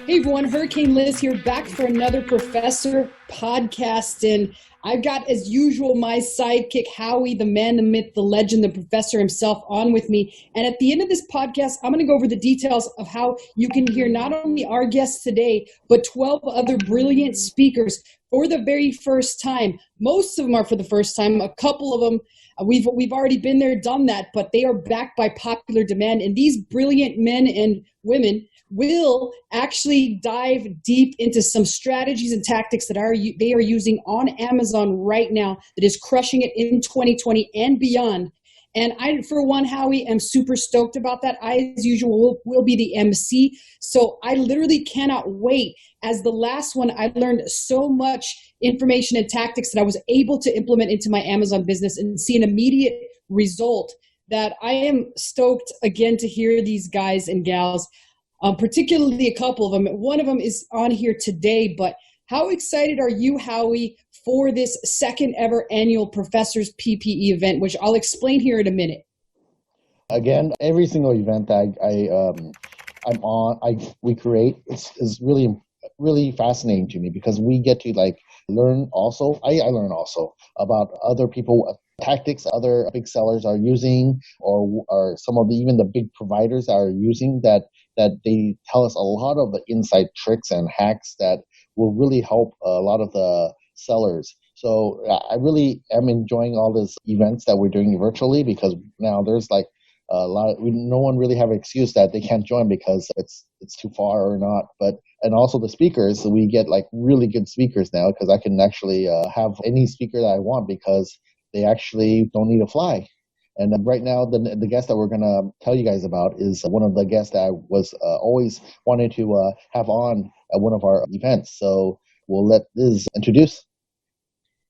Hey everyone, Hurricane Liz here, back for another Professor podcast. And I've got, as usual, my sidekick, Howie, the man, the myth, the legend, the professor himself, on with me. And at the end of this podcast, I'm going to go over the details of how you can hear not only our guests today, but 12 other brilliant speakers for the very first time. Most of them are for the first time. A couple of them, we've already been there, done that, but they are backed by popular demand. And these brilliant men and women will actually dive deep into some strategies and tactics that they are using on Amazon right now that is crushing it in 2020 and beyond. And I, for one, Howie, am super stoked about that. I, as usual, will be the MC. So I literally cannot wait. As the last one, I learned so much information and tactics that I was able to implement into my Amazon business and see an immediate result that I am stoked again to hear these guys and gals. Particularly a couple of them. One of them is on here today, but how excited are you, Howie, for this second ever annual Professors PPE event, which I'll explain here in a minute? Again, every single event that I'm on, we create is really fascinating to me because we get to learn also. I learn also about other people. Tactics other big sellers are using, or some of even the big providers are using that they tell us a lot of the inside tricks and hacks that will really help a lot of the sellers. So I really am enjoying all these events that we're doing virtually because now there's no one really have an excuse that they can't join because it's too far or not. And also the speakers, so we get really good speakers now because I can actually have any speaker that I want because they actually don't need to fly. And right now, the guest that we're going to tell you guys about is one of the guests that I was always wanted to have on at one of our events. So we'll let Liz introduce.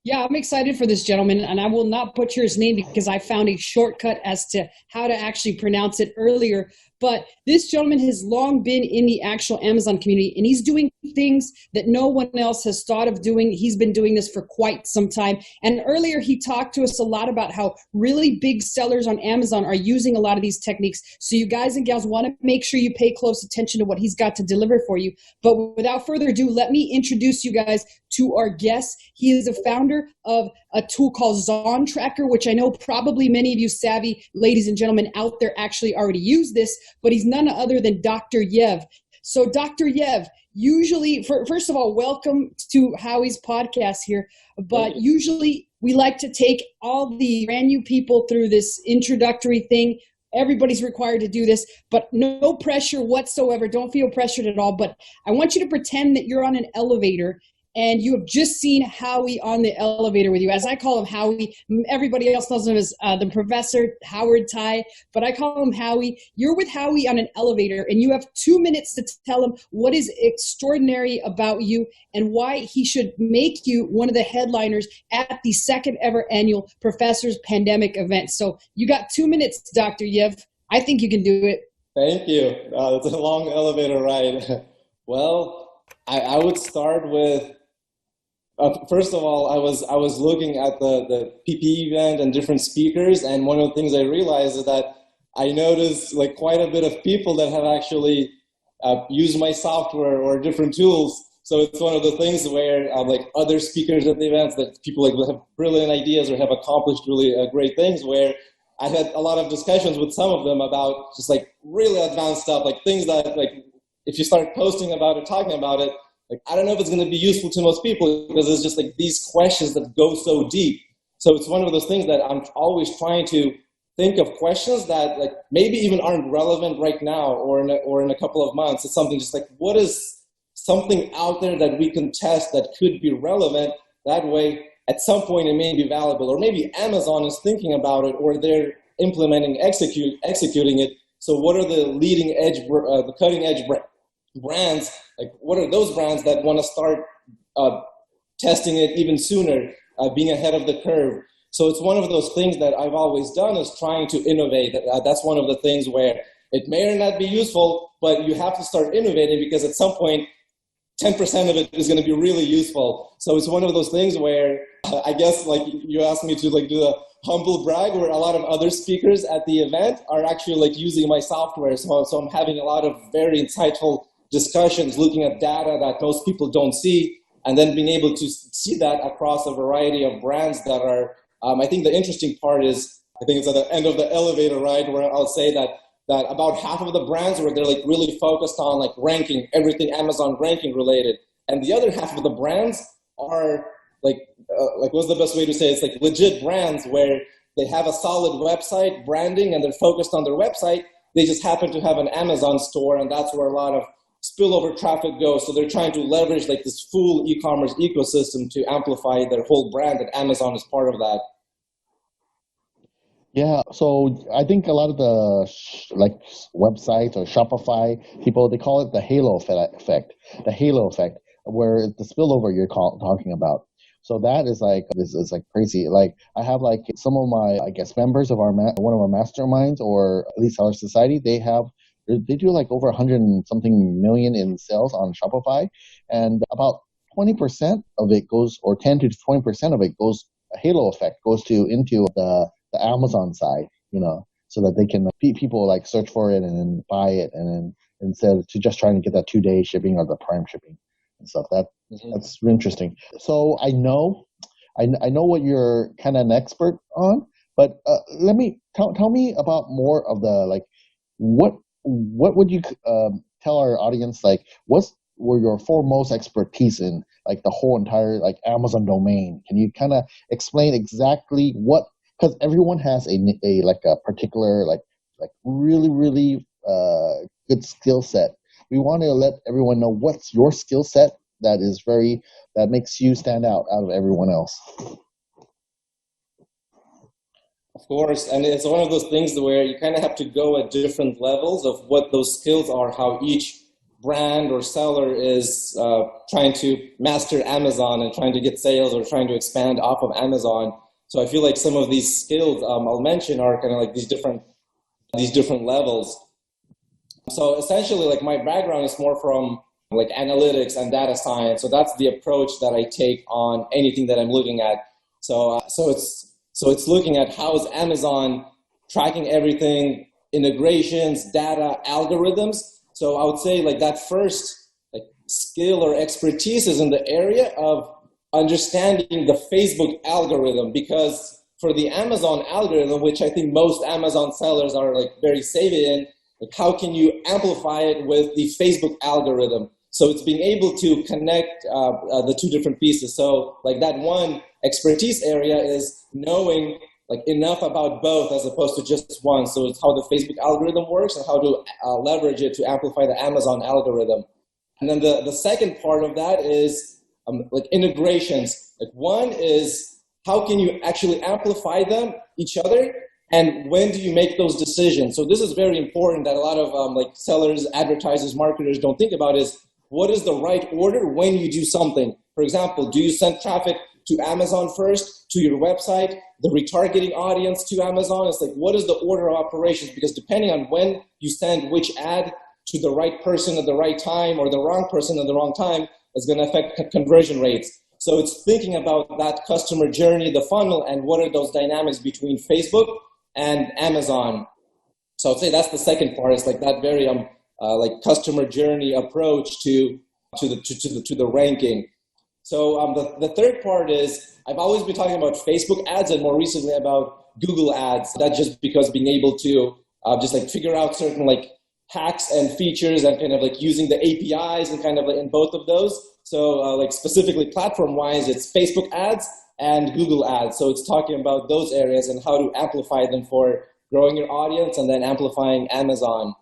Yeah, I'm excited for this gentleman, and I will not butcher his name because I found a shortcut as to how to actually pronounce it earlier. But this gentleman has long been in the actual Amazon community, and he's doing things that no one else has thought of doing. He's been doing this for quite some time. And earlier, he talked to us a lot about how really big sellers on Amazon are using a lot of these techniques. So you guys and gals want to make sure you pay close attention to what he's got to deliver for you. But without further ado, let me introduce you guys to our guest. He is a founder of a tool called Zon Tracker, which I know probably many of you savvy ladies and gentlemen out there actually already use this, but he's none other than Dr. Yev. So Dr. Yev, usually, first of all, welcome to Howie's podcast here, but usually we like to take all the brand new people through this introductory thing. Everybody's required to do this, but no pressure whatsoever. Don't feel pressured at all, but I want you to pretend that you're on an elevator and you have just seen Howie on the elevator with you. As I call him Howie, everybody else knows him as the Professor, Howard Ty, but I call him Howie. You're with Howie on an elevator, and you have 2 minutes to tell him what is extraordinary about you and why he should make you one of the headliners at the second ever annual Professors Pandemic event. So you got 2 minutes, Dr. Yev. I think you can do it. Thank you. It's a long elevator ride. Well, I would start with, first of all, I was looking at the PPE event and different speakers, and one of the things I realized is that I noticed quite a bit of people that have actually used my software or different tools. So it's one of the things where other speakers at the events that people have brilliant ideas or have accomplished really great things, where I had a lot of discussions with some of them about just really advanced stuff, things that if you start posting about it, talking about it, I don't know if it's going to be useful to most people because it's just these questions that go so deep. So it's one of those things that I'm always trying to think of questions that maybe even aren't relevant right now or in a couple of months. It's something just what is something out there that we can test that could be relevant? That way, at some point, it may be valuable, or maybe Amazon is thinking about it, or they're implementing, executing it. So what are the leading edge, the cutting edge brands? What are those brands that want to start testing it even sooner, being ahead of the curve? So it's one of those things that I've always done, is trying to innovate. That's one of the things where it may or not be useful, but you have to start innovating because at some point, 10% of it is going to be really useful. So it's one of those things where I guess you asked me to do a humble brag, where a lot of other speakers at the event are actually using my software. So I'm having a lot of very insightful discussions, looking at data that most people don't see, and then being able to see that across a variety of brands that are, I think the interesting part is, I think it's at the end of the elevator ride where I'll say that about half of the brands where they're like really focused on like ranking, everything Amazon ranking related. And the other half of the brands are like what's the best way to say it? It's like legit brands where they have a solid website branding and they're focused on their website. They just happen to have an Amazon store, and that's where a lot of spillover traffic goes. So they're trying to leverage like this full e-commerce ecosystem to amplify their whole brand, and Amazon is part of that. Yeah, so I think a lot of the like websites or Shopify people, they call it the halo effect, the halo effect, where the spillover you're talking about. So that is like like crazy. Like I have like some of my, I guess, members of one of our masterminds, or at least our society, they do like over 100 and something million in sales on Shopify, and about 20% of it goes, or 10 to 20% of it goes, a halo effect goes into the Amazon side, so that they can people like search for it and then buy it, and then instead of just trying to get that 2-day shipping or the Prime shipping and stuff. That's interesting. So I know what you're kind of an expert on, but let me tell me about more of the like what would you tell our audience, like were your foremost expertise in like the whole entire like Amazon domain? Can you kind of explain exactly what? Because everyone has a particular like really really good skill set. We want to let everyone know what's your skill set that makes you stand out of everyone else. Of course, and it's one of those things where you kind of have to go at different levels of what those skills are, how each brand or seller is trying to master Amazon and trying to get sales or trying to expand off of Amazon. So I feel like some of these skills I'll mention are kind of like these different levels. So essentially, like my background is more from like analytics and data science. So that's the approach that I take on anything that I'm looking at. So it's looking at how is Amazon tracking everything, integrations, data, algorithms. So I would say like that first like skill or expertise is in the area of understanding the Facebook algorithm, because for the Amazon algorithm, which I think most Amazon sellers are like very savvy in, like how can you amplify it with the Facebook algorithm? So it's being able to connect the two different pieces. So like that one expertise area is knowing like enough about both as opposed to just one. So it's how the Facebook algorithm works and how to leverage it to amplify the Amazon algorithm. And then the second part of that is like integrations. Like one is how can you actually amplify them, each other, and when do you make those decisions? So this is very important that a lot of like sellers, advertisers, marketers don't think about is what is the right order when you do something. For example, do you send traffic to Amazon first, to your website, the retargeting audience to Amazon? It's like, what is the order of operations? Because depending on when you send which ad to the right person at the right time or the wrong person at the wrong time is going to affect conversion rates. So it's thinking about that customer journey, the funnel, and what are those dynamics between Facebook and Amazon. So I'd say that's the second part. It's like that very like customer journey approach to the ranking. So the third part is I've always been talking about Facebook ads and more recently about Google ads. That's just because being able to just like figure out certain like hacks and features and kind of like using the APIs and kind of like in both of those. So like specifically platform-wise, it's Facebook ads and Google ads. So it's talking about those areas and how to amplify them for growing your audience and then amplifying Amazon.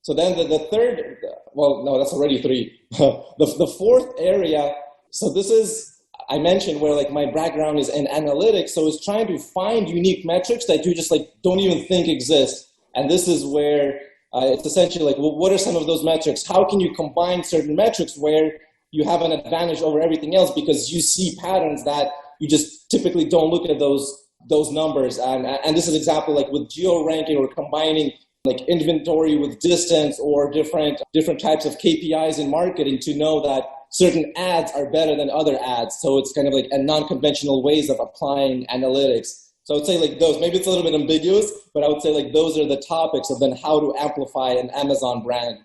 So then the third, well, no, that's already three. The fourth area, so this is, I mentioned where like my background is in analytics. So it's trying to find unique metrics that you just like don't even think exist. And this is where it's essentially like, well, what are some of those metrics? How can you combine certain metrics where you have an advantage over everything else because you see patterns that you just typically don't look at those numbers. And this is an example like with geo ranking or combining like inventory with distance or different types of KPIs in marketing to know that certain ads are better than other ads. So it's kind of like a non-conventional ways of applying analytics. So I would say like those, maybe it's a little bit ambiguous, but I would say like those are the topics of then how to amplify an Amazon brand.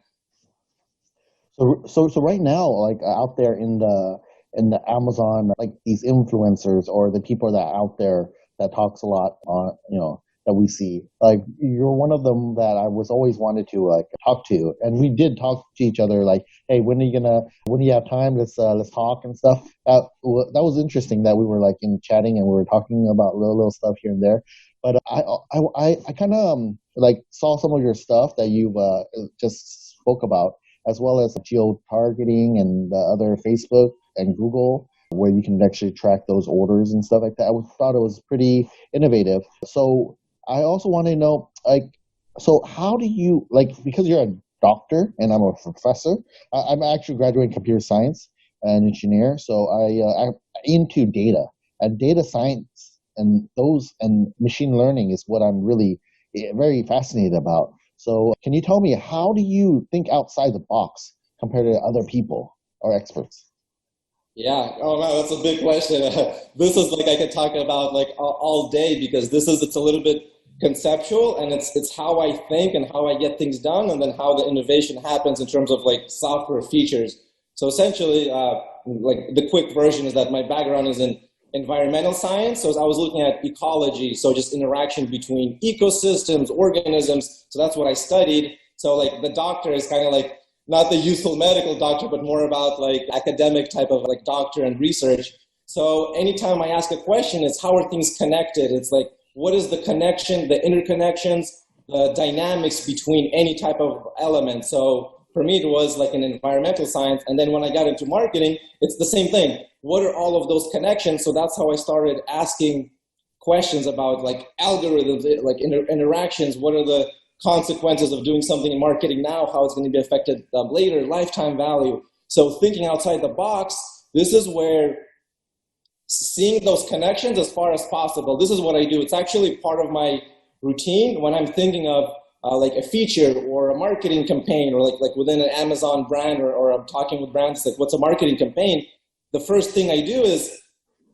So right now, like out there in the Amazon, like these influencers or the people that are out there that talks a lot on, that we see, like you're one of them that I was always wanted to like talk to, and we did talk to each other like, hey, when do you have time? Let's talk and stuff. That was interesting that we were like in chatting and we were talking about little stuff here and there. But I kind of like saw some of your stuff that you've just spoke about, as well as geo targeting and the other Facebook and Google, where you can actually track those orders and stuff like that. I thought it was pretty innovative. So I also want to know, like, so how do you, like, because you're a doctor and I'm a professor, I'm actually graduating computer science and engineer. So I'm into data and data science and machine learning is what I'm really very fascinated about. So can you tell me, how do you think outside the box compared to other people or experts? Yeah. Oh man, that's a big question. This is like I could talk about like all day because it's a little bit conceptual and it's how I think and how I get things done and then how the innovation happens in terms of like software features. So essentially, like the quick version is that my background is in environmental science. So I was looking at ecology, so just interaction between ecosystems, organisms. So that's what I studied. So like the doctor is kind of like not the useful medical doctor, but more about like academic type of like doctor and research. So anytime I ask a question, it's how are things connected? It's like, what is the connection, the interconnections, the dynamics between any type of element? So for me, it was like an environmental science. And then when I got into marketing, it's the same thing. What are all of those connections? So that's how I started asking questions about like algorithms, like interactions. What are the consequences of doing something in marketing now? How it's going to be affected later, lifetime value. So thinking outside the box, this is where seeing those connections as far as possible. This is what I do. It's actually part of my routine when I'm thinking of like a feature or a marketing campaign or like within an Amazon brand or I'm talking with brands, like what's a marketing campaign? The first thing I do is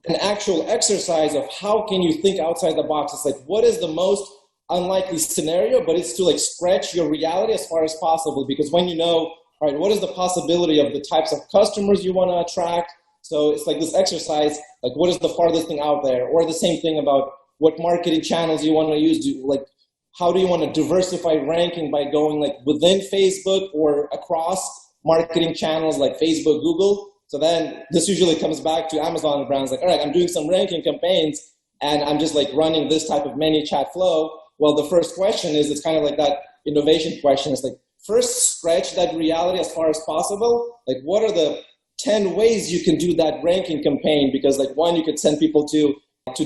an actual exercise of how can you think outside the box. It's like, what is the most unlikely scenario, but it's to like stretch your reality as far as possible, because when you know, all right, what is the possibility of the types of customers you want to attract? So it's like this exercise, like what is the farthest thing out there? Or the same thing about what marketing channels you want to use. Like, how do you want to diversify ranking by going like within Facebook or across marketing channels like Facebook, Google? So then this usually comes back to Amazon brands like, all right, I'm doing some ranking campaigns and I'm just like running this type of ManyChat flow. Well, the first question is, it's kind of like that innovation question. It's like, first stretch that reality as far as possible. Like, what are the 10 ways you can do that ranking campaign? Because like one, you could send people to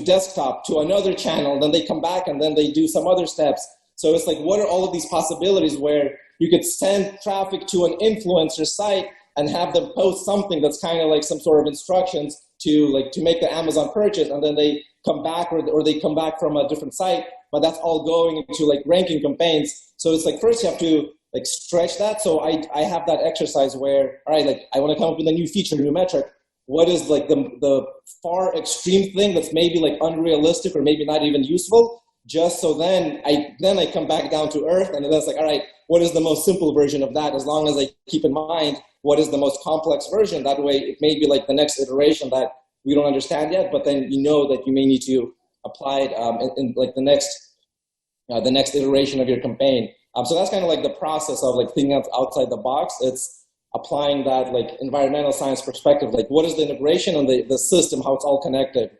desktop, to another channel, then they come back and then they do some other steps. So it's like, what are all of these possibilities where you could send traffic to an influencer site and have them post something that's kind of like some sort of instructions to make the Amazon purchase, and then they come back or they come back from a different site, but that's all going into like ranking campaigns. So it's like, first you have to like stretch that. So I have that exercise where, all right, like I want to come up with a new feature, new metric. What is like the far extreme thing that's maybe like unrealistic or maybe not even useful? Just so then I come back down to earth, and then it's like, all right, what is the most simple version of that? As long as I keep in mind what is the most complex version, that way it may be like the next iteration that we don't understand yet, but then you know that you may need to apply it in like the next iteration of your campaign. So that's kind of like the process of like thinking outside the box. It's applying that like environmental science perspective, like what is the integration and the system, how it's all connected.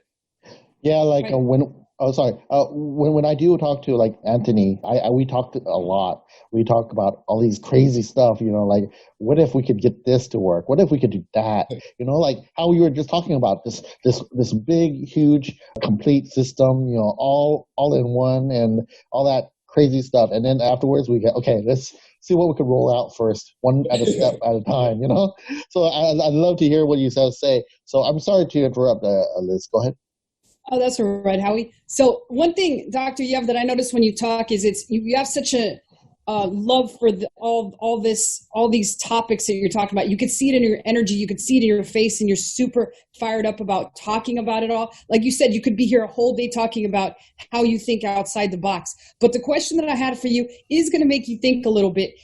Yeah, like when I do talk to like Anthony, we talked a lot. We talk about all these crazy stuff, like what if we could get this to work? What if we could do that? Like how we were just talking about this big, huge, complete system, all in one and all that crazy stuff. And then afterwards we get, okay, let's see what we could roll out first, one at a step at a time, So I'd love to hear what you say. So I'm sorry to interrupt, Liz. Go ahead. Oh, that's all right, Howie. So one thing, Dr. Yev, that I noticed when you talk is you have such a love for all these topics that you're talking about. You could see it in your energy. You could see it in your face, and you're super fired up about talking about it all. Like you said, you could be here a whole day talking about how you think outside the box. But the question that I had for you is going to make you think a little bit.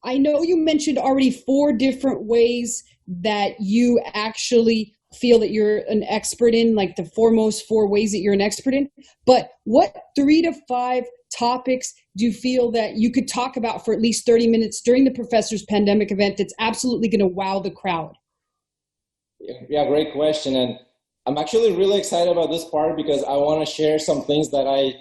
I know you mentioned already 4 different ways that you actually feel that you're an expert in, like the foremost 4 ways that you're an expert in. But what 3 to 5 topics do you feel that you could talk about for at least 30 minutes during the Professor's Pandemic event that's absolutely going to wow the crowd? Yeah, great question. And I'm actually really excited about this part because I want to share some things that I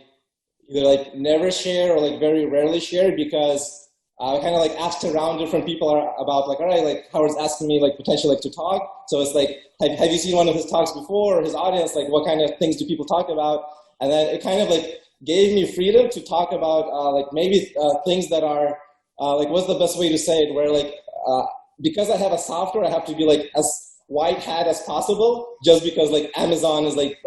either like never share or like very rarely share, because I kind of like asked around different people about like, all right, like Howard's asking me like potentially like to talk. So it's like, have you seen one of his talks before, or his audience? Like, what kind of things do people talk about? And then it kind of like gave me freedom to talk about like maybe things that are like, what's the best way to say it? Where like, because I have a software, I have to be like as white hat as possible, just because like Amazon is like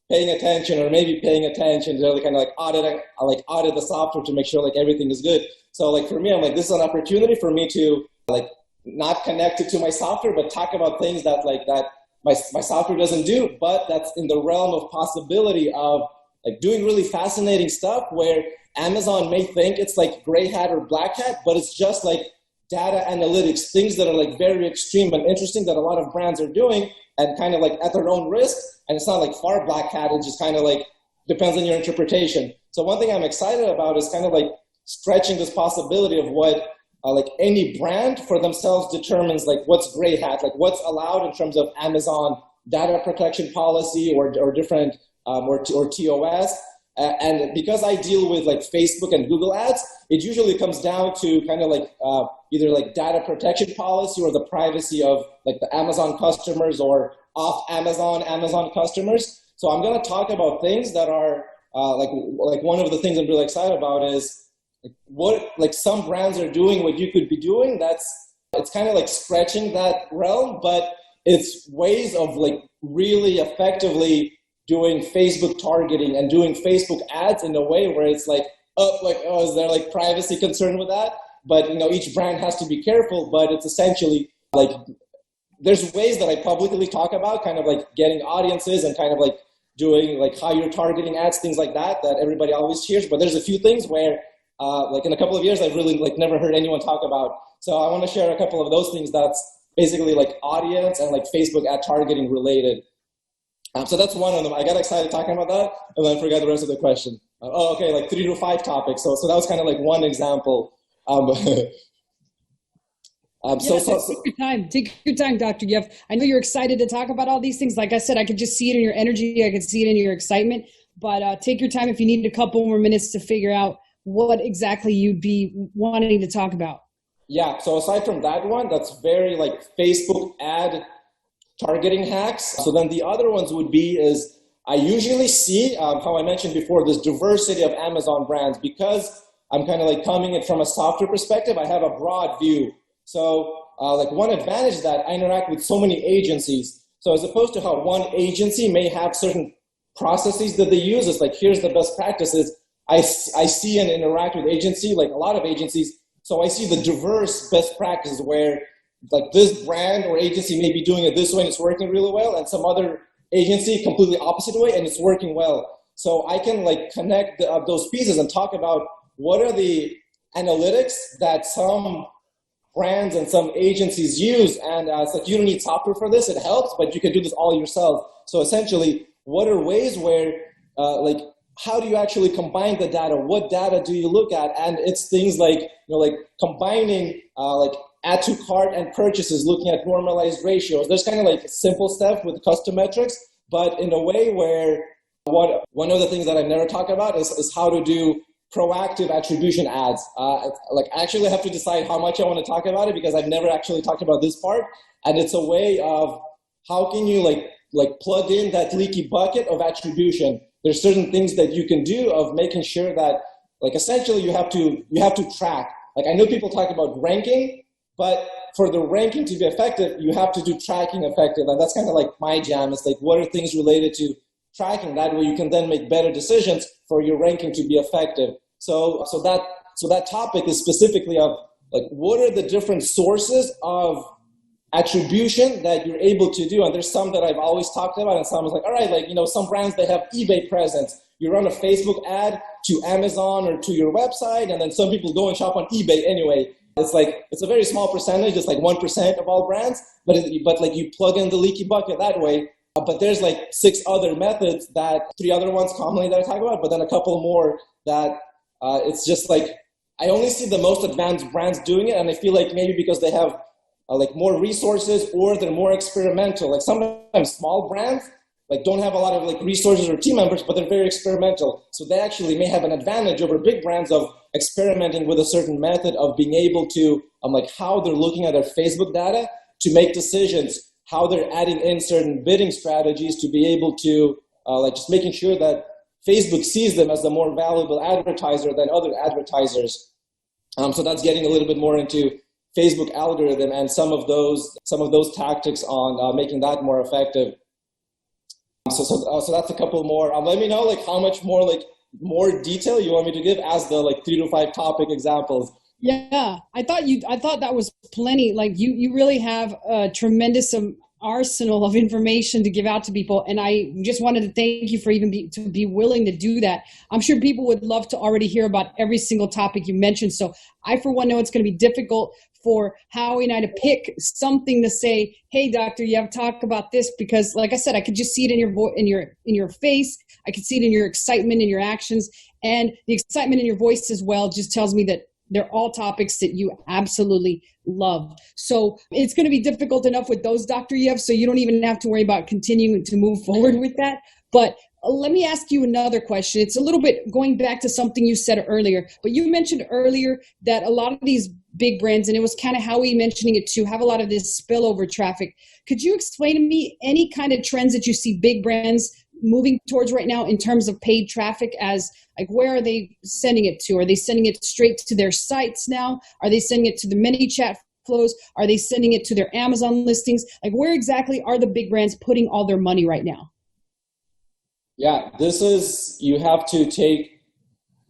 paying attention, or maybe paying attention. They're kind of like audit the software to make sure like everything is good. So like for me, I'm like, this is an opportunity for me to like not connect it to my software, but talk about things that like that my software doesn't do, but that's in the realm of possibility of like doing really fascinating stuff where Amazon may think it's like gray hat or black hat, but it's just like data analytics, things that are like very extreme and interesting that a lot of brands are doing and kind of like at their own risk. And it's not like far black hat, it just kind of like depends on your interpretation. So one thing I'm excited about is kind of like stretching this possibility of what like any brand for themselves determines like what's gray hat, like what's allowed in terms of Amazon data protection policy or different or TOS. And because I deal with like Facebook and Google ads, it usually comes down to kind of like either like data protection policy or the privacy of like the Amazon customers or off Amazon customers. So I'm going to talk about things that are like one of the things I'm really excited about is like what like some brands are doing, what you could be doing. It's kind of like stretching that realm, but it's ways of like really effectively doing Facebook targeting and doing Facebook ads in a way where it's like, is there like privacy concern with that? But each brand has to be careful, but it's essentially like, there's ways that I publicly talk about kind of like getting audiences and kind of like doing like how you're targeting ads, things like that everybody always cheers. But there's a few things where like in a couple of years, I've really like never heard anyone talk about. So I want to share a couple of those things that's basically like audience and like Facebook ad targeting related. So that's one of them. I got excited talking about that and then forgot the rest of the question. Okay, like 3 to 5 topics. So that was kind of like one example. Take your time. Take your time, Dr. Yev. I know you're excited to talk about all these things. Like I said, I could just see it in your energy. I could see it in your excitement. But take your time if you need a couple more minutes to figure out what exactly you'd be wanting to talk about. Yeah. So aside from that one, that's very like Facebook ad targeting hacks. So then the other ones would be is I usually see how I mentioned before, this diversity of Amazon brands, because I'm kind of like coming in from a software perspective. I have a broad view. So like one advantage is that I interact with so many agencies. So as opposed to how one agency may have certain processes that they use, it's like, here's the best practices. I see and interact with agency, like a lot of agencies. So I see the diverse best practices where like this brand or agency may be doing it this way and it's working really well, and some other agency completely opposite way and it's working well. So I can like connect those pieces and talk about what are the analytics that some brands and some agencies use. And it's like, you don't need software for this, it helps, but you can do this all yourself. So essentially, what are ways where like, how do you actually combine the data? What data do you look at? And it's things like, like combining like add to cart and purchases, looking at normalized ratios. There's kind of like simple stuff with custom metrics, but in a way where one of the things that I've never talked about is how to do proactive attribution ads. Like I actually have to decide how much I want to talk about it because I've never actually talked about this part. And it's a way of how can you like plug in that leaky bucket of attribution. There's certain things that you can do of making sure that like essentially you have to track. Like I know people talk about ranking, but for the ranking to be effective, you have to do tracking effective. And that's kind of like my jam. It's like, what are things related to tracking? That way you can then make better decisions for your ranking to be effective. So that topic is specifically of like, what are the different sources of attribution that you're able to do? And there's some that I've always talked about, and some is like, all right, like, some brands, they have eBay presence. You run a Facebook ad to Amazon or to your website, and then some people go and shop on eBay anyway. It's a very small percentage. It's like 1% of all brands, but like you plug in the leaky bucket that way. But there's like 6 other methods, 3 other ones commonly that I talk about, but then a couple more that it's just like, I only see the most advanced brands doing it. And I feel like maybe because they have like more resources or they're more experimental. Like sometimes small brands like don't have a lot of like resources or team members, but they're very experimental. So they actually may have an advantage over big brands of experimenting with a certain method of being able to, like how they're looking at their Facebook data to make decisions, how they're adding in certain bidding strategies to be able to like just making sure that Facebook sees them as the more valuable advertiser than other advertisers. So that's getting a little bit more into Facebook algorithm and some of those tactics on making that more effective. So that's a couple more. Let me know like how much more detail you want me to give as the like 3 to 5 topic examples. Yeah, I thought that was plenty. Like you really have a tremendous arsenal of information to give out to people, and I just wanted to thank you for to be willing to do that. I'm sure people would love to already hear about every single topic you mentioned. So I, for one, know it's going to be difficult for Howie and I to pick something to say, hey, doctor, you have to talk about this, because like I said, I could just see it in your face. I could see it in your excitement, in your actions, and the excitement in your voice as well just tells me that they're all topics that you absolutely love. So it's going to be difficult enough with those, Dr. Yev, so you don't even have to worry about continuing to move forward with that. But let me ask you another question. It's a little bit going back to something you said earlier, but you mentioned earlier that a lot of these big brands, and it was kind of Howie mentioning it too, have a lot of this spillover traffic. Could you explain to me any kind of trends that you see big brands moving towards right now in terms of paid traffic? As like, where are they sending it to? Are they sending it straight to their sites now? Are they sending it to the many chat flows? Are they sending it to their Amazon listings? Like, where exactly are the big brands putting all their money right now? Yeah, you have to take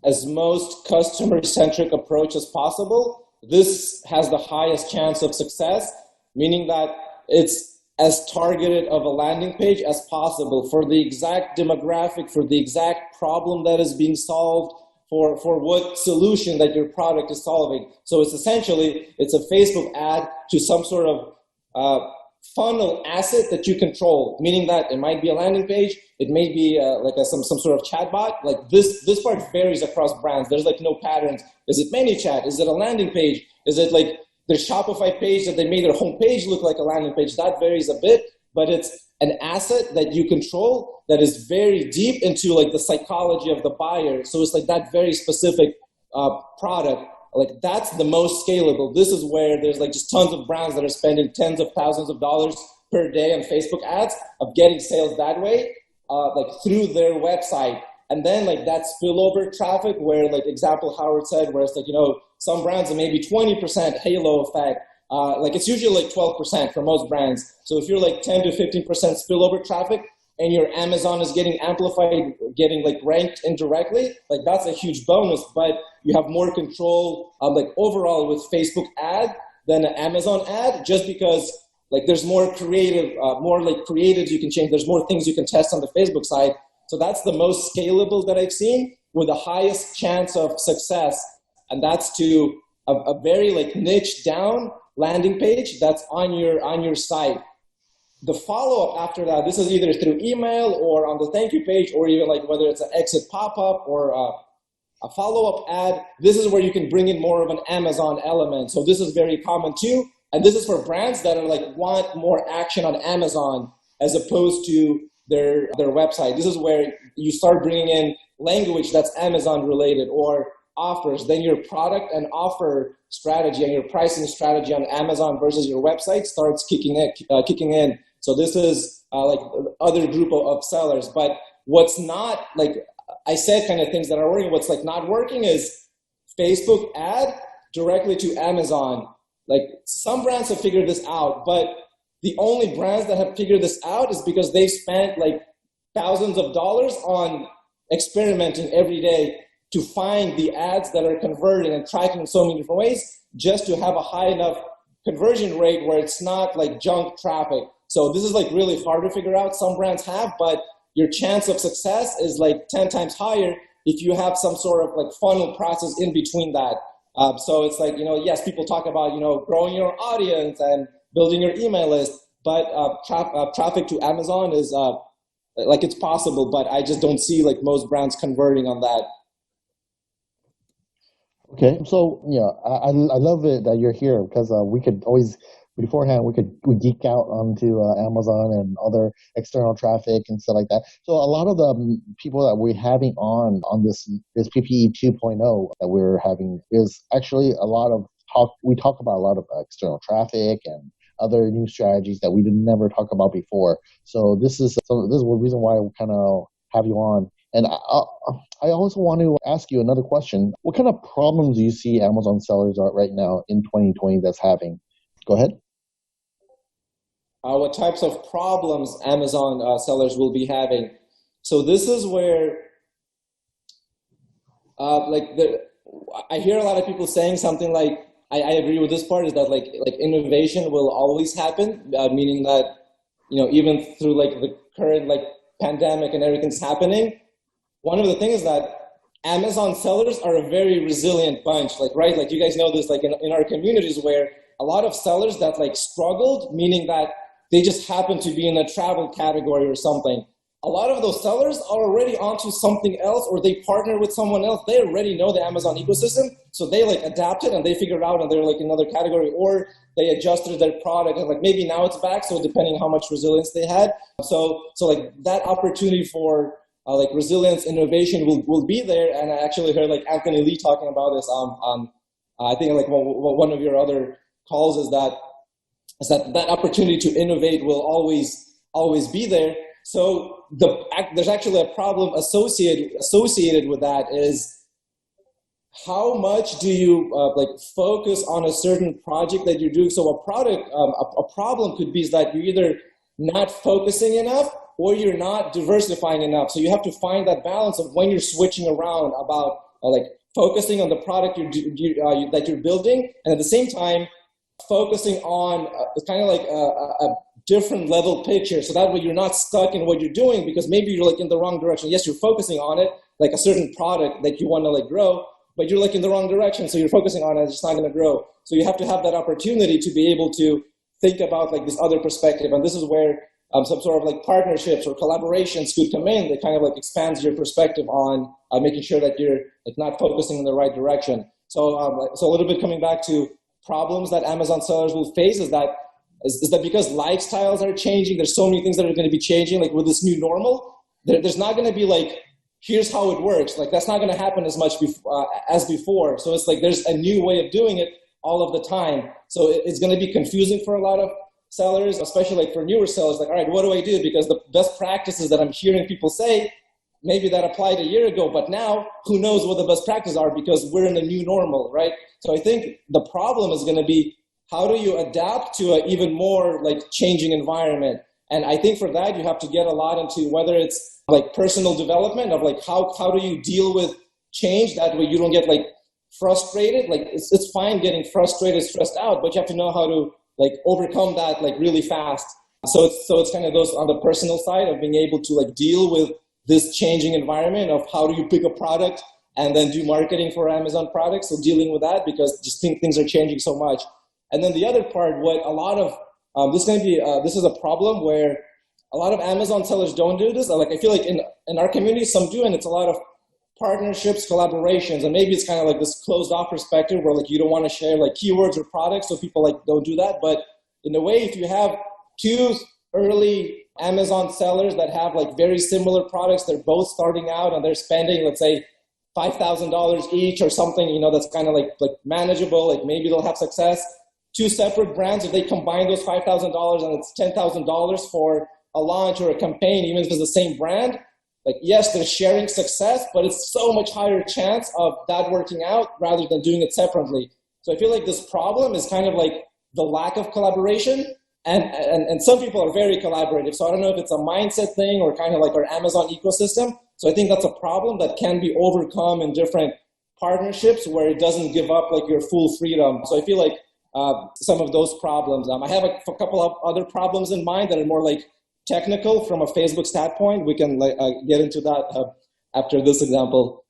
as most customer-centric approach as possible. This has the highest chance of success, meaning that it's as targeted of a landing page as possible for the exact demographic, for the exact problem that is being solved, for what solution that your product is solving. So it's essentially, it's a Facebook ad to some sort of funnel asset that you control, meaning that it might be a landing page, it may be some sort of chatbot. Like this part varies across brands. There's like no patterns. Is it ManyChat? Is it a landing page? Is it like their Shopify page that they made their homepage look like a landing page? That varies a bit, but it's an asset that you control that is very deep into like the psychology of the buyer. So it's like that very specific product. Like that's the most scalable. This is where there's like just tons of brands that are spending tens of thousands of dollars per day on Facebook ads of getting sales that way, like through their website. And then like that spillover traffic where like example Howard said, where it's like, some brands are maybe 20% halo effect. Like it's usually like 12% for most brands. So if you're like 10 to 15% spillover traffic and your Amazon is getting amplified, getting like ranked indirectly, like that's a huge bonus, but you have more control like overall with Facebook ad than an Amazon ad, just because like there's more creative, more like creatives you can change. There's more things you can test on the Facebook side. So that's the most scalable that I've seen with the highest chance of success. And that's to a very like niche down landing page that's on your site. The follow-up after that, this is either through email or on the thank you page, or even like whether it's an exit pop-up or a follow-up ad. This is where you can bring in more of an Amazon element. So this is very common too. And this is for brands that are like want more action on Amazon as opposed to their website. This is where you start bringing in language that's Amazon related or offers. Then your product and offer strategy and your pricing strategy on Amazon versus your website starts kicking in. So this is like other group of sellers. But what's not, like I said, kind of things that are working, what's like not working is Facebook ad directly to Amazon. Like some brands have figured this out, but the only brands that have figured this out is because they've spent like thousands of dollars on experimenting every day to find the ads that are converting and tracking in so many different ways just to have a high enough conversion rate where it's not like junk traffic. So this is like really hard to figure out. Some brands have, but your chance of success is like 10 times higher if you have some sort of like funnel process in between that. So it's like, yes, people talk about, growing your audience and building your email list, but traffic to Amazon is like it's possible, but I just don't see like most brands converting on that. Okay, so yeah, I love it that you're here because we could always beforehand we geek out onto Amazon and other external traffic and stuff like that. So a lot of the people that we're having on this PPE 2.0 that we're having is actually a lot of talk. We talk about a lot of external traffic and other new strategies that we did never talk about before. So this is the reason why we kind of have you on. And I also want to ask you another question. What kind of problems do you see Amazon sellers are right now in 2020 that's having? Go ahead. What types of problems Amazon sellers will be having? So this is where, I hear a lot of people saying something like, I agree with this part, is that like innovation will always happen, meaning that, even through like the current like pandemic and everything's happening. One of the things is that Amazon sellers are a very resilient bunch, right? Like you guys know this, like in our communities where a lot of sellers that like struggled, meaning that they just happen to be in a travel category or something. A lot of those sellers are already onto something else, or they partner with someone else. They already know the Amazon ecosystem, so they like adapted and they figured out and they're like in another category, or they adjusted their product and like maybe now it's back. So depending how much resilience they had, so like that opportunity for like resilience, innovation will be there. And I actually heard like Anthony Lee talking about this on I think like one of your other calls is that opportunity to innovate will always be there. So there's actually a problem associated with that is how much do you like focus on a certain project that you're doing? So a problem could be is that you're either not focusing enough or you're not diversifying enough. So you have to find that balance of when you're switching around about like focusing on the product that you're building, and at the same time focusing on kind of like a different level picture. So that way you're not stuck in what you're doing because maybe you're like in the wrong direction. Yes, you're focusing on it, like a certain product that you want to like grow, but you're like in the wrong direction. So you're focusing on it, it's just not going to grow. So you have to have that opportunity to be able to think about like this other perspective. And this is where some sort of like partnerships or collaborations could come in that kind of like expands your perspective on making sure that you're like not focusing in the right direction. So a little bit coming back to problems that Amazon sellers will face is that because lifestyles are changing, there's so many things that are going to be changing, like with this new normal, there's not going to be like, here's how it works. Like that's not going to happen as much as before. So it's like there's a new way of doing it all of the time. So it's going to be confusing for a lot of sellers, especially like for newer sellers, like, all right, what do I do? Because the best practices that I'm hearing people say, maybe that applied a year ago, but now who knows what the best practices are because we're in a new normal, right? So I think the problem is going to be how do you adapt to an even more like changing environment? And I think for that, you have to get a lot into whether it's like personal development of like, how do you deal with change? That way you don't get like frustrated. Like it's fine getting frustrated, stressed out, but you have to know how to like overcome that like really fast. So it's kind of those on the personal side of being able to like deal with this changing environment of how do you pick a product and then do marketing for Amazon products. So dealing with that because just think things are changing so much. And then the other part, what a lot of this is a problem where a lot of Amazon sellers don't do this. Like I feel like in our community, some do, and it's a lot of partnerships, collaborations, and maybe it's kind of like this closed off perspective where like you don't want to share like keywords or products, so people like don't do that. But in a way, if you have two early Amazon sellers that have like very similar products, they're both starting out and they're spending, let's say, $5,000 each or something, that's kind of like manageable, like maybe they'll have success. Two separate brands, if they combine those $5,000 and it's $10,000 for a launch or a campaign, even if it's the same brand, like yes, they're sharing success, but it's so much higher chance of that working out rather than doing it separately. So I feel like this problem is kind of like the lack of collaboration. And some people are very collaborative. So I don't know if it's a mindset thing or kind of like our Amazon ecosystem. So I think that's a problem that can be overcome in different partnerships where it doesn't give up like your full freedom. So I feel like some of those problems. I have a couple of other problems in mind that are more like technical from a Facebook standpoint. We can get into that after this example.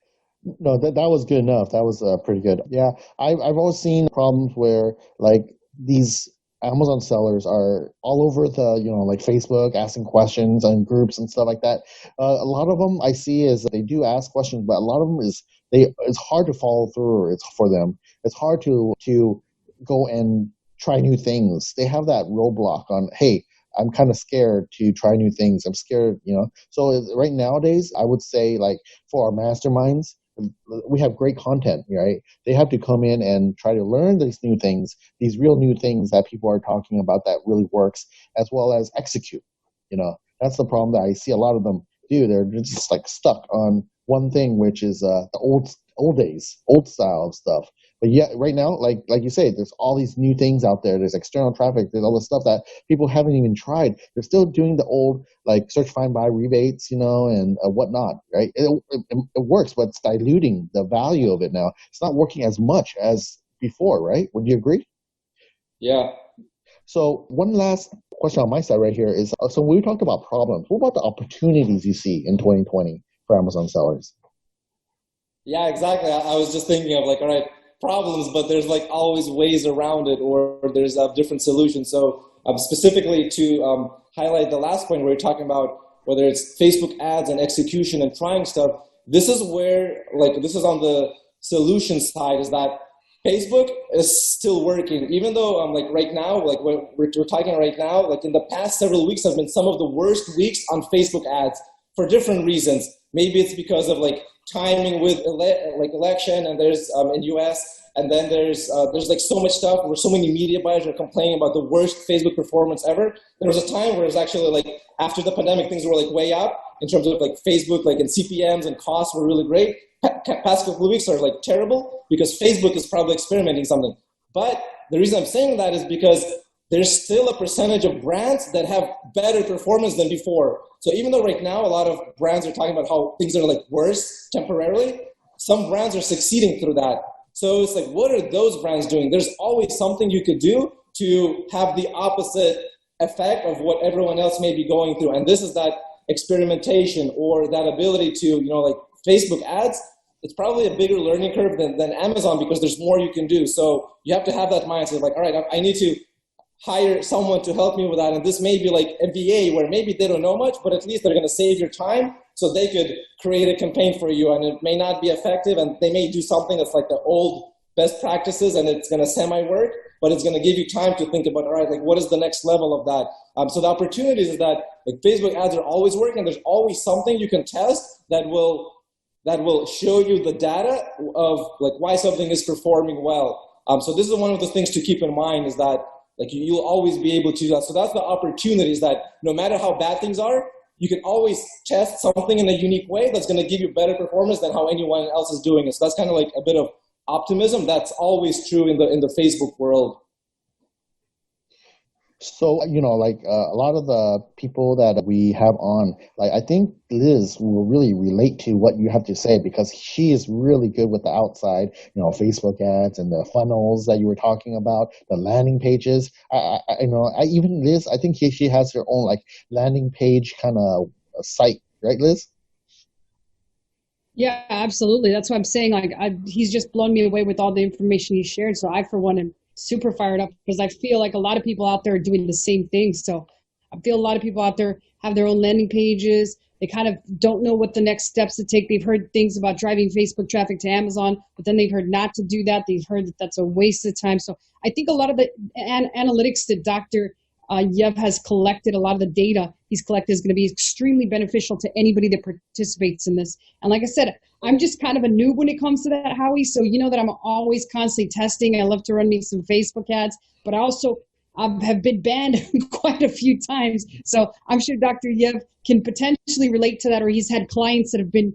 No, that was good enough. That was pretty good. Yeah, I've always seen problems where like these Amazon sellers are all over the like Facebook asking questions and groups and stuff like that. A lot of them I see is they do ask questions, but a lot of them is it's hard to follow through. It's for them. It's hard to go and try new things. They have that roadblock on, hey, I'm kind of scared to try new things. I'm scared. So right nowadays, I would say like for our masterminds, we have great content, right? They have to come in and try to learn these new things, these real new things that people are talking about that really works, as well as execute. That's the problem that I see a lot of them do. They're just like stuck on one thing, which is the old days, old style of stuff. But yeah, right now, like you say, there's all these new things out there. There's external traffic. There's all this stuff that people haven't even tried. They're still doing the old like search, find, buy rebates, and whatnot. Right? It works, but it's diluting the value of it now. It's not working as much as before. Right? Would you agree? Yeah. So one last question on my side right here is: so we talked about problems. What about the opportunities you see in 2020 for Amazon sellers? Yeah, exactly. I was just thinking of like, all right, problems, but there's like always ways around it, or there's different solutions. So specifically to highlight the last point where you're talking about whether it's Facebook ads and execution and trying stuff, this is where, like, this is on the solution side, is that Facebook is still working, even though like right now, like we're talking right now, like in the past several weeks have been some of the worst weeks on Facebook ads for different reasons. Maybe it's because of like timing with election, and there's in US, and then there's like so much stuff where so many media buyers are complaining about the worst Facebook performance ever. There was a time where it was actually like after the pandemic, things were like way up in terms of like Facebook, like in CPMs and costs were really great. Past couple of weeks are like terrible because Facebook is probably experimenting something. But the reason I'm saying that is because there's still a percentage of brands that have better performance than before. So even though right now a lot of brands are talking about how things are like worse temporarily, some brands are succeeding through that. So it's like, what are those brands doing? There's always something you could do to have the opposite effect of what everyone else may be going through. And this is that experimentation, or that ability to, like Facebook ads. It's probably a bigger learning curve than Amazon, because there's more you can do. So you have to have that mindset, like, all right, I need to hire someone to help me with that. And this may be like a VA where maybe they don't know much, but at least they're going to save your time, so they could create a campaign for you. And it may not be effective, and they may do something that's like the old best practices, and it's going to semi-work, but it's going to give you time to think about, all right, like what is the next level of that? So the opportunities is that like Facebook ads are always working. There's always something you can test that will show you the data of like why something is performing well. So this is one of the things to keep in mind, is that like you'll always be able to do that. So that's the opportunities, that no matter how bad things are, you can always test something in a unique way that's going to give you better performance than how anyone else is doing it. So that's kind of like a bit of optimism. That's always true in the Facebook world. So, like a lot of the people that we have on, like I think Liz will really relate to what you have to say, because she is really good with the outside, Facebook ads and the funnels that you were talking about, the landing pages. Even Liz, I think she has her own like landing page kind of site, right, Liz? Yeah, absolutely. That's what I'm saying. Like, he's just blown me away with all the information he shared. So I, for one, am super fired up, because I feel like a lot of people out there are doing the same thing. So I feel a lot of people out there have their own landing pages. They kind of don't know what the next steps to take. They've heard things about driving Facebook traffic to Amazon, but then they've heard not to do that. They've heard that that's a waste of time. So I think a lot of the analytics that Dr. Yev has collected, a lot of the data he's collected, is going to be extremely beneficial to anybody that participates in this. And like I said, I'm just kind of a noob when it comes to that, Howie. So you know that I'm always constantly testing. I love to run me some Facebook ads, but I also have been banned quite a few times. So I'm sure Dr. Yev can potentially relate to that, or he's had clients that have been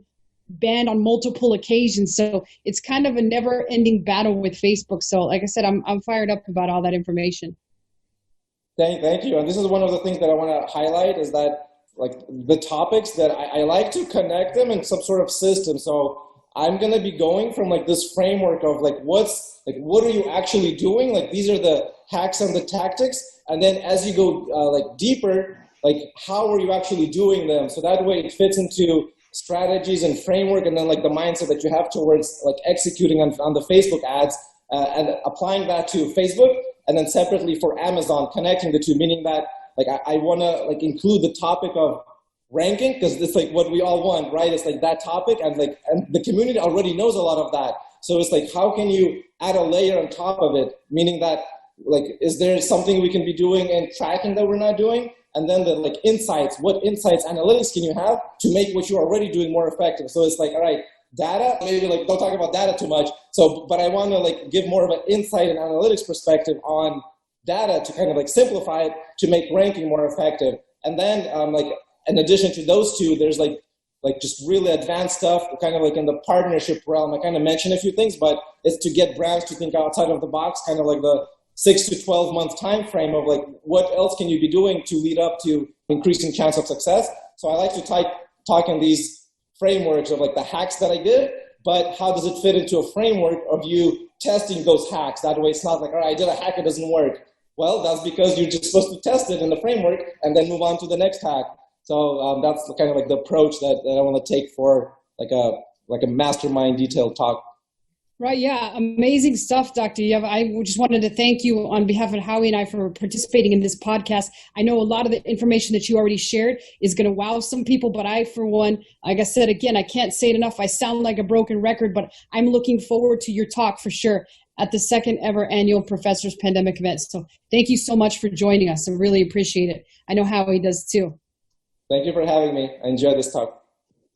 banned on multiple occasions. So it's kind of a never-ending battle with Facebook. So like I said, I'm fired up about all that information. Thank you. And this is one of the things that I want to highlight, is that like the topics that I like to connect them in some sort of system. So I'm going to be going from like this framework of like, what are you actually doing? Like, these are the hacks and the tactics. And then as you go like deeper, like how are you actually doing them? So that way it fits into strategies and framework, and then like the mindset that you have towards like executing on the Facebook ads, and applying that to Facebook, and then separately for Amazon, connecting the two, meaning that like I want to like include the topic of ranking, because it's like what we all want, right? It's like that topic, and the community already knows a lot of that. So it's like, how can you add a layer on top of it? Meaning that, like, is there something we can be doing and tracking that we're not doing? And then the like insights, what insights, analytics can you have to make what you're already doing more effective? So it's like, all right, data, maybe like don't talk about data too much. So, but I want to like give more of an insight and analytics perspective on data to kind of like simplify it to make ranking more effective. And then like in addition to those two, there's like just really advanced stuff, kind of like in the partnership realm. I kind of mentioned a few things, but it's to get brands to think outside of the box, kind of like the 6 to 12 month time frame of like what else can you be doing to lead up to increasing chance of success. So I like to talk in these frameworks of like the hacks that I did, but how does it fit into a framework of you testing those hacks? That way it's not like, all right, I did a hack, it doesn't work. Well, that's because you're just supposed to test it in the framework and then move on to the next hack. So that's kind of like the approach that I want to take for like a mastermind detailed talk. Right, yeah, amazing stuff, Dr. Yev. I just wanted to thank you on behalf of Howie and I for participating in this podcast. I know a lot of the information that you already shared is going to wow some people, but I, for one, like I said, again, I can't say it enough. I sound like a broken record, but I'm looking forward to your talk for sure at the second ever annual Professors Pandemic event. So thank you so much for joining us. I really appreciate it. I know Howie does too. Thank you for having me. I enjoyed this talk.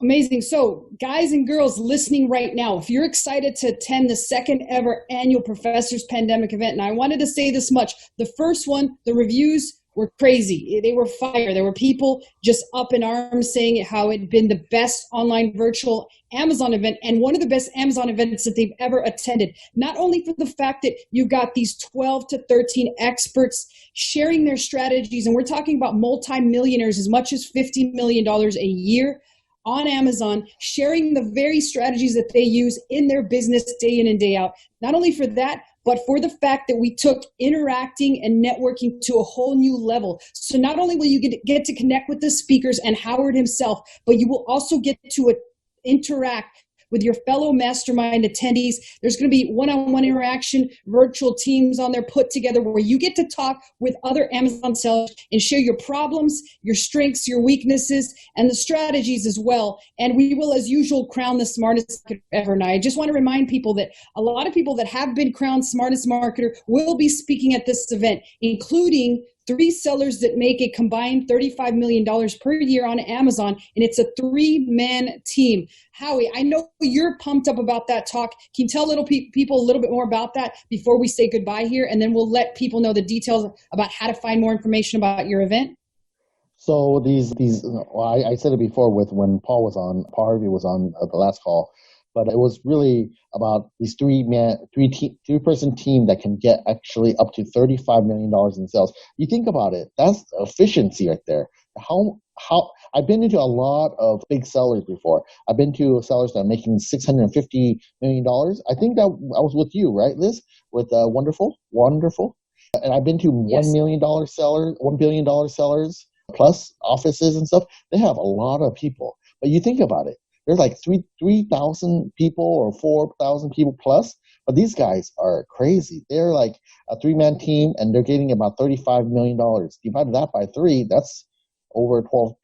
Amazing. So guys and girls listening right now, if you're excited to attend the second ever annual Professors Pandemic event, and I wanted to say this much, the first one, the reviews were crazy. They were fire. There were people just up in arms saying how it had been the best online virtual Amazon event and one of the best Amazon events that they've ever attended. Not only for the fact that you got these 12 to 13 experts sharing their strategies, and we're talking about multimillionaires as much as $50 million a year on Amazon, sharing the very strategies that they use in their business day in and day out. Not only for that, but for the fact that we took interacting and networking to a whole new level. So not only will you get to connect with the speakers and Howard himself, but you will also get to interact with your fellow mastermind attendees. There's going to be one-on-one interaction, virtual teams on there put together where you get to talk with other Amazon sellers and share your problems, your strengths, your weaknesses, and the strategies as well. And we will, as usual, crown the smartest marketer ever. And I just want to remind people that a lot of people that have been crowned smartest marketer will be speaking at this event, including 3 sellers that make a combined $35 million per year on Amazon, and it's a 3-man team. Howie, I know you're pumped up about that talk. Can you tell people a little bit more about that before we say goodbye here, and then we'll let people know the details about how to find more information about your event? So I said it before with when Paul Harvey was on the last call, but it was really about these 3-person team that can get actually up to $35 million in sales. You think about it, that's efficiency right there. How I've been into a lot of big sellers before. I've been to sellers that are making $650 million. I think that I was with you, right, Liz? With Wonderful. And I've been to $1 million sellers, $1 billion sellers, plus offices and stuff. They have a lot of people. But you think about it. There's like 3,000 people or 4,000 people plus, but these guys are crazy. They're like a 3-man team, and they're getting about $35 million. Divide that by 3, that's over $12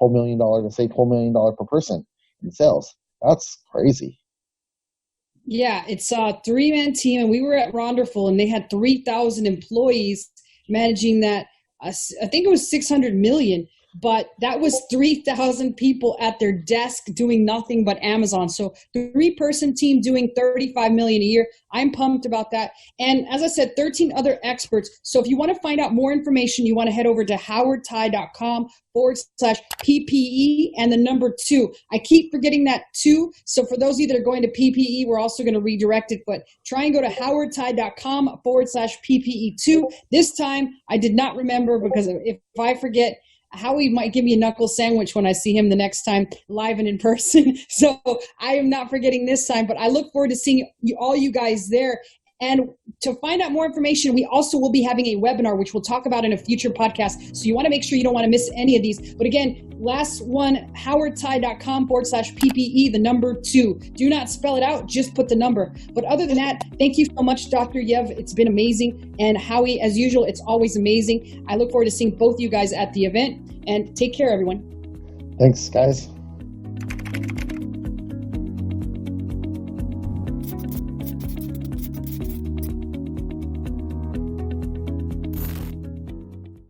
million, let's say $12 million per person in sales. That's crazy. Yeah, it's a 3-man team, and we were at Wonderful, and they had 3,000 employees managing that. I think it was 600 million. But that was 3,000 people at their desk doing nothing but Amazon. So 3-person team doing $35 million a year. I'm pumped about that. And as I said, 13 other experts. So if you want to find out more information, you want to head over to howardtai.com/PPE and the number 2. I keep forgetting that 2. So for those of you that are going to PPE, we're also going to redirect it. But try and go to howardtai.com/PPE2. This time I did not remember, because if I forget, Howie might give me a knuckle sandwich when I see him the next time live and in person. So I am not forgetting this time, but I look forward to seeing all you guys there. And to find out more information, we also will be having a webinar, which we'll talk about in a future podcast. So you want to make sure you don't want to miss any of these. But again, last one, howardtai.com/PPE, the number 2. Do not spell it out, just put the number. But other than that, thank you so much, Dr. Yev. It's been amazing. And Howie, as usual, it's always amazing. I look forward to seeing both of you guys at the event. And take care, everyone. Thanks, guys.